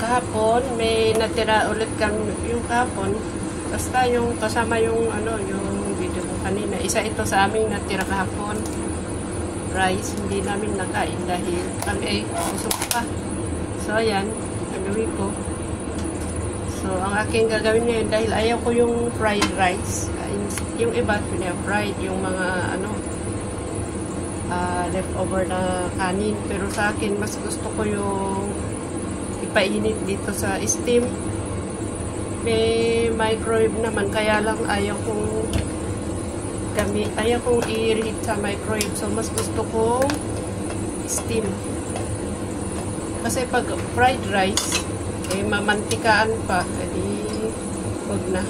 Kahapon, may natira ulit kami yung kahapon. Basta yung kasama yung yung video ko kanina. Isa ito sa aming natira kahapon. Rice, hindi namin nakain dahil kami ay busog pa. So, ayan, gagawin ko. So, ang aking gagawin ngayon, dahil ayaw ko yung fried rice. Yung iba, fried, yung mga leftover na kanin. Pero sa akin, mas gusto ko yung ipainit dito sa steam. May microwave naman, kaya lang ayaw kong i-reheat sa microwave. So, mas gusto kong steam. Kasi pag fried rice, mamantikaan pa. Edi, huwag na.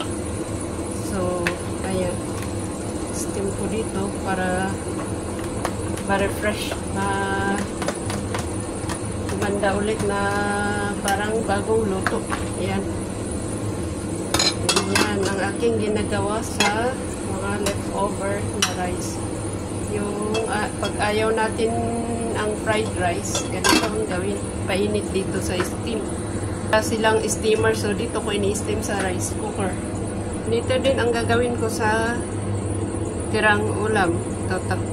So, ayan. Steam ko dito para ma-refresh, kumanda ulit na parang bagong luto. Ayan. Ayan ang aking ginagawa sa mga leftover na rice. Yung pag ayaw natin ang fried rice, ganito ang gawin. Painit dito sa steam. Silang steamer, so dito ko ini-steam sa rice cooker. Dito din ang gagawin ko sa tirang ulam.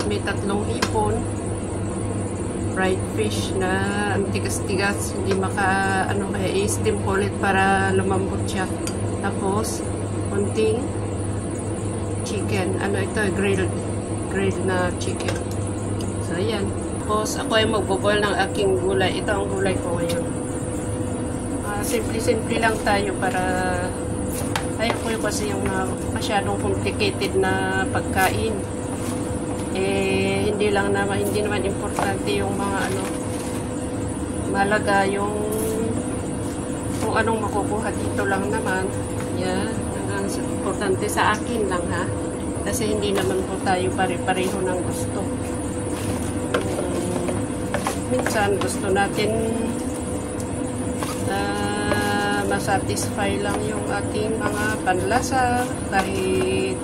May 3 hipon, fried fish na ang tigas-tigas, hindi kaya i-steam ko ulit para lumambot siya. Tapos, konting chicken. Ito, grilled na chicken. So, ayan. Tapos, ako ay magboboil ng aking gulay. Ito ang gulay ko ngayon. Simple-simple lang tayo para ayaw ko kasi yung masyadong complicated na pagkain. Hindi naman importante yung mga malaga yung kung anong makukuha dito lang naman. Yan, ang importante sa akin lang ha. Kasi hindi naman po tayo pare-pareho ng gusto. Minsan gusto natin masatisfy lang yung ating mga panlasa kahit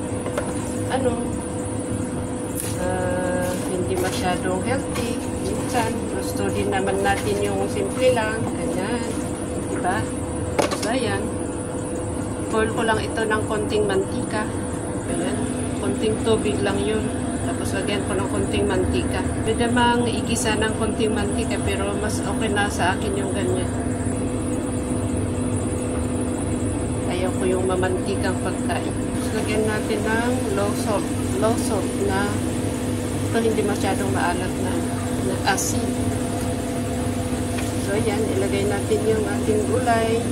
hindi masyadong healthy. Minsan gusto din naman natin yung simple lang, ganyan, diba? So ayan, boil ko lang ito ng konting mantika. Ayan, konting tubig lang yun, tapos lagyan ko ng konting mantika. Pwede mang igisa ng konting mantika, pero mas okay na sa akin yung ganyan. Ayaw ko yung mamantikang pagkain. Lagyan natin ng low salt na ito, hindi masyadong maalat na asin. So, ayan, ilagay natin yung ating gulay.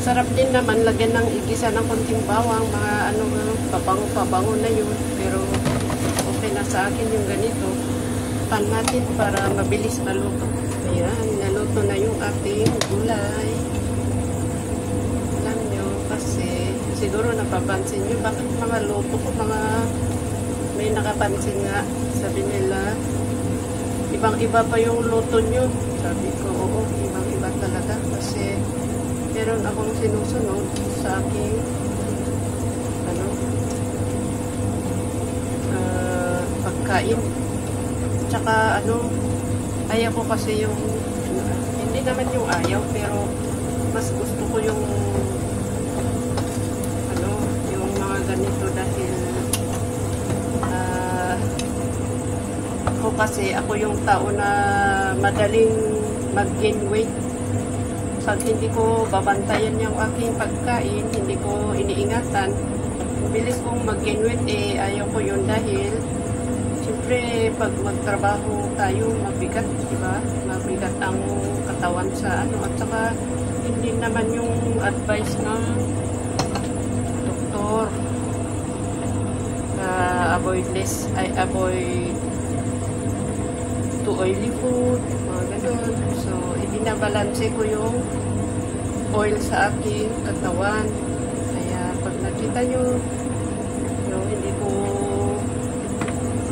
Sarap din naman lagyan ng igisa ng konting bawang, mga pabango na yun. Pero, okay na sa akin yung ganito. Pan natin para mabilis maluto. Ayan, naluto na yung ating gulay. Alam nyo, kasi siguro napapansin nyo, bakit mga luto ko, may nakapansin nga, sabi nila, ibang-iba pa yung luto nyo. Sabi ko, oo, ibang-iba talaga. Kasi, meron akong sinusunod sa aking, pagkain. Tsaka, ayaw ko kasi yung, hindi naman yung ayaw, pero, mas gusto ko yung, yung mga ganito dahil, kasi ako yung tao na madaling mag-gain weight. Pag hindi ko babantayan yung aking pagkain, hindi ko iniingatan, bilis kong mag-gain weight, ayaw ko yun dahil siyempre pag magtrabaho tayo, mabigat, diba? Mabigat ang katawan sa at saka hindi naman yung advice ng doktor na avoid to oily food, mga ganun. So, ibinabalanse ko yung oil sa aking katawan. Kaya, pag nakita nyo, hindi ko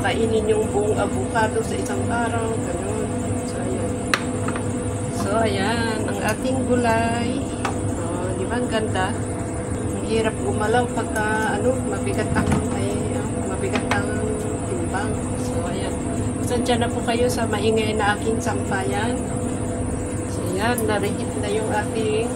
kainin yung buong avocado sa isang araw, ganun. So, ayan. So, ayan, ang ating gulay. Di ba, ang ganda? Ang hirap gumalaw pagka, mabigat ang timbang. So, ayan. Sadya na po kayo sa maingay na aking sampayan. So, Yan, narihit na yung ating